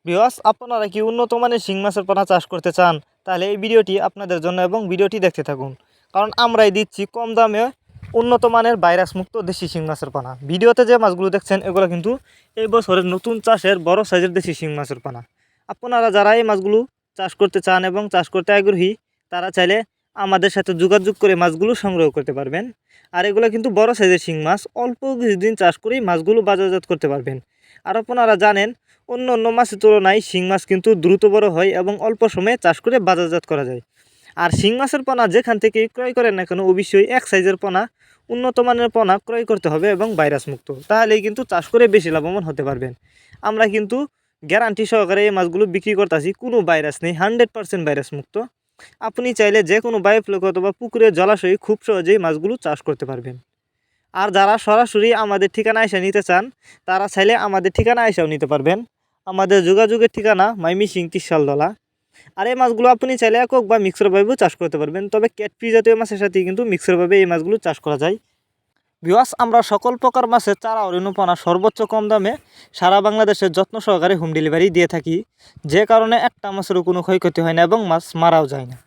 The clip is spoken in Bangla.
ভিউয়ার্স, আপনারা কি উন্নত মানের শিং মাছের পোনা চাষ করতে চান? তাহলে এই ভিডিওটি আপনাদের জন্য এবং ভিডিওটি দেখতে থাকুন, কারণ আমরাই দিচ্ছি কম দামে উন্নত মানের ভাইরাস মুক্ত দেশি শিং মাছের পোনা। ভিডিওতে যে মাছগুলো দেখছেন এগুলো কিন্তু এই বছরের নতুন চাষের বড় সাইজের দেশি শিং মাছের পোনা। আপনারা যারা এই মাছগুলো চাষ করতে চান এবং চাষ করতে আগ্রহী, তারা চাইলে আমাদের সাথে যোগাযোগ করে মাছগুলো সংগ্রহ করতে পারবেন। আর এগুলো কিন্তু বড় সাইজের শিং মাছ, অল্প কিছুদিন চাষ করেই মাছগুলো বাজারজাত করতে পারবেন। আর আপনারা জানেন, অন্য অন্য মাছের তুলনায় শিং মাছ কিন্তু দ্রুত বড় হয় এবং অল্প সময়ে চাষ করে বাজারজাত করা যায়। আর শিং মাছের পোনা যেখান থেকে ক্রয় করেন না কেন, অবশ্যই এক সাইজের পোনা, উন্নত মানের পোনা ক্রয় করতে হবে এবং ভাইরাস মুক্ত, তাহলেই কিন্তু চাষ করে বেশি লাভবান হতে পারবেন। আমরা কিন্তু গ্যারান্টি সহকারে এই মাছগুলো বিক্রি করতেছি, কোনো ভাইরাস নেই, 100% ভাইরাস মুক্ত। আপনি চাইলে যে কোনো বায়োফ্লক অথবা পুকুরের জলাশয়ে খুব সহজেই মাছগুলো চাষ করতে পারবেন। আর যারা সরাসরি আমাদের ঠিকানা এসে নিতে চান, তারা চাইলে আমাদের ঠিকানা এসেও নিতে পারবেন। আমাদের যোগাযোগের ঠিকানা মাইমিসিং তিরশালতলা। আর এই মাছগুলো আপনি চাইলে একক বা মিক্সরভাবেও চাষ করতে পারবেন, তবে ক্যাটফিশ জাতীয় মাছের সাথে কিন্তু মিক্সরভাবে এই মাছগুলো চাষ করা যায়। ভিউয়ার্স, আমরা সকল প্রকার মাছের চারা ও রেণুপোনা সর্বোচ্চ কম দামে সারা বাংলাদেশের যত্ন সহকারে হোম ডেলিভারি দিয়ে থাকি, যে কারণে একটা মাছেরও কোনো ক্ষয়ক্ষতি হয় না এবং মাছ মারাও যায় না।